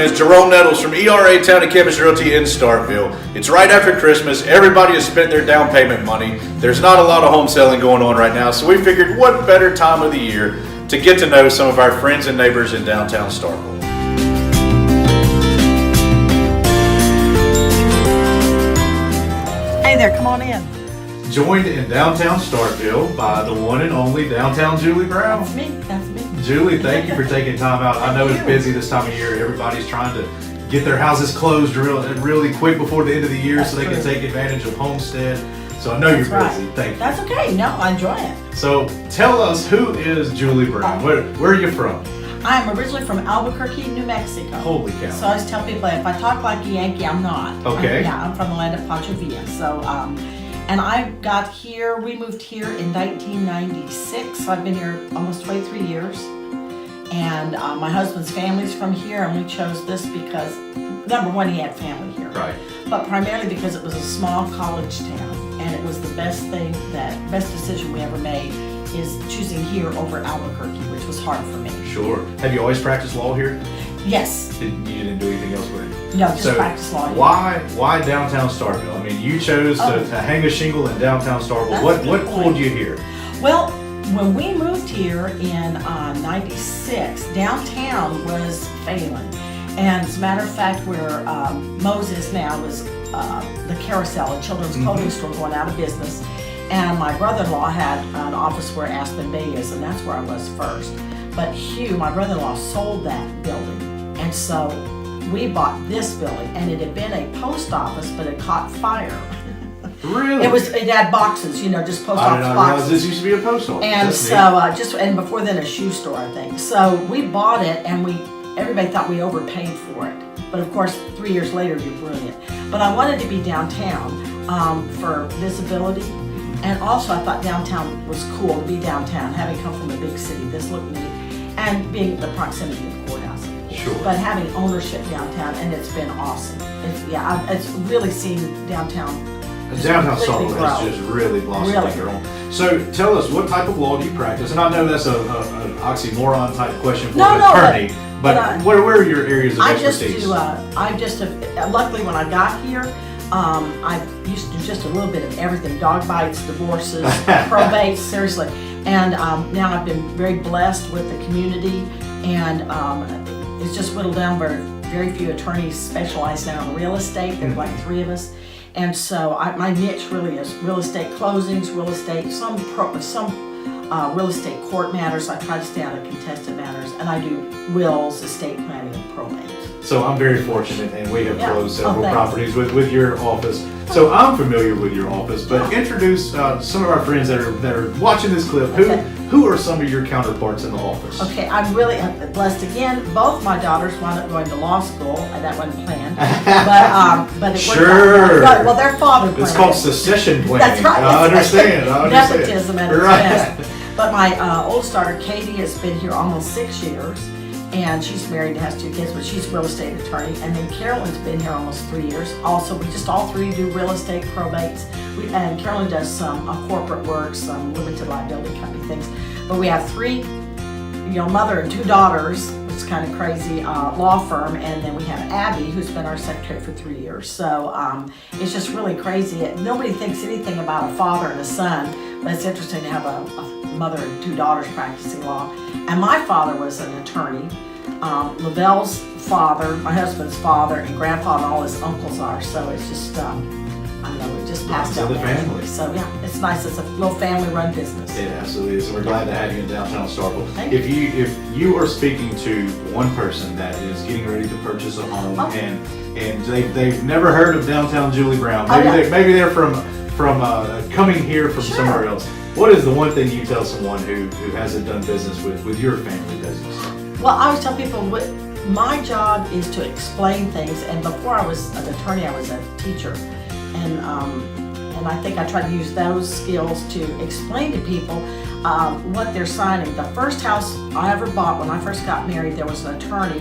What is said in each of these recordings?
is Jerome Nettles from ERA Town and Campus Realty in Starkville. It's right after Christmas. Everybody has spent their down payment money. There's not a lot of home selling going on right now, so we figured what better time of the year to get to know some of our friends and neighbors in downtown Starkville. Hey there, come on in. Joined in downtown Starkville by the one and only downtown Julie Brown. That's me. Julie, thank you for taking time out. I know it's busy this time of year. Everybody's trying to get their houses closed really quick before the end of the year so they can take advantage of Homestead. So I know you're busy. Thank you. That's okay. No, I enjoy it. So tell us, who is Julie Brown? Where are you from? I'm originally from Albuquerque, New Mexico. Holy cow. So I always tell people, if I talk like a Yankee, I'm not. Okay. I'm from the land of Pancho Villa. So, and I got here, we moved here in 1996. So I've been here almost 23 years. And my husband's family's from here, and we chose this because, number one, he had family here. Right. But primarily because it was a small college town, and it was the best decision we ever made is choosing here over Albuquerque, which was hard for me. Sure. Have you always practiced law here? Yes. You didn't do anything else with it? No, just practice law. Why downtown Starkville? I mean, you chose to hang a shingle in downtown Starkville. What pulled you here? Well, when we moved here in '96, downtown was failing. And as a matter of fact, where Moses now was the Carousel, a children's clothing store going out of business. And my brother-in-law had an office where Aspen Bay is, and that's where I was first. But Hugh, my brother-in-law, sold that building. And so we bought this building, and it had been a post office, but it caught fire. Really? It had boxes, just post office boxes. I did not realize this used to be a post office. And so and before then a shoe store, I think. So we bought it, and everybody thought we overpaid for it. But of course, 3 years later, you're brilliant. But I wanted to be downtown for visibility. And also I thought downtown was cool to be downtown, having come from a big city. This looked neat. And being the proximity of the courthouse. Sure. But having ownership downtown, and it's been awesome. It's really seen downtown. Downtown Starkville has just really blossomed later on. So tell us, what type of law do you practice? And I know that's an oxymoron type question for an attorney, but where are your areas of expertise? Luckily when I got here, I used to do just a little bit of everything: dog bites, divorces, probates, seriously. And now I've been very blessed with the community, and it's just whittled down where very few attorneys specialize now in real estate. There's like 3 of us. And so my niche really is real estate closings, real estate, some real estate court matters. I try to stay out of contested matters, and I do wills, estate planning, and probate. So I'm very fortunate, and we have closed several properties with your office. So I'm familiar with your office, but introduce some of our friends that are watching this clip. Who are some of your counterparts in the office? Okay, I'm really blessed again. Both my daughters wound up going to law school, and that wasn't planned. But it sure. Well, their father planned. It's called succession planning. That's right. I understand. Nepotism at its best. But my oldest daughter, Katie, has been here almost 6 years. And she's married and has 2 kids, but she's a real estate attorney. And then Carolyn's been here almost 3 years. Also, we just all 3 do real estate probates. And Carolyn does some corporate work, some limited liability company things. But we have 3, mother and 2 daughters, which is kind of crazy, law firm. And then we have Abby, who's been our secretary for 3 years. So it's just really crazy. Nobody thinks anything about a father and a son, but it's interesting to have a mother and 2 daughters practicing law. And my father was an attorney. Lavelle's father, my husband's father, and grandfather, and all his uncles are. So it's just, I don't know, it just passed down the family. So yeah, it's nice. It's a little family-run business. It absolutely is. We're glad to have you in downtown Starkville. If you are speaking to one person that is getting ready to purchase a home and they've never heard of downtown Julie Brown, maybe they're from coming here from somewhere else. What is the one thing you tell someone who hasn't done business with your family business? Well, I always tell people my job is to explain things. And before I was an attorney, I was a teacher, and I think I try to use those skills to explain to people what they're signing. The first house I ever bought when I first got married, there was an attorney,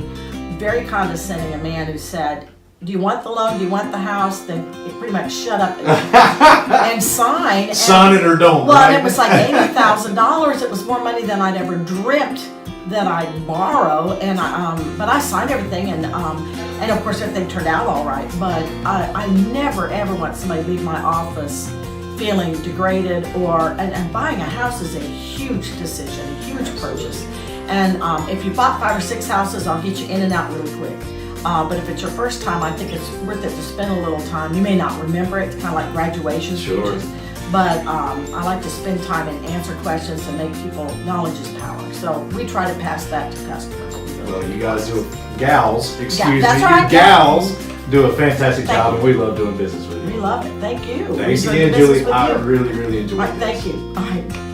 very condescending, a man who said, "Do you want the loan? Do you want the house?" Then pretty much shut up and sign. Sign it or don't. Well, right? It was like $80,000. It was more money than I'd ever dreamt that I borrow, and but I sign everything, and of course everything turned out all right. But I never ever want somebody to leave my office feeling degraded, and buying a house is a huge decision, a huge purchase. And if you bought 5 or 6 houses, I'll get you in and out really quick. But if it's your first time, I think it's worth it to spend a little time. You may not remember it, it's kind of like graduation speeches. But I like to spend time and answer questions and make people, knowledge is power. So we try to pass that to customers. Well, you guys do, gals, excuse me, that's you right, gals do a fantastic Thank job, you. and we love doing business with you. We love it. Thank you. Thanks We enjoy again, the business Julie. with I you. really, really enjoyed All right, this. thank you. All right.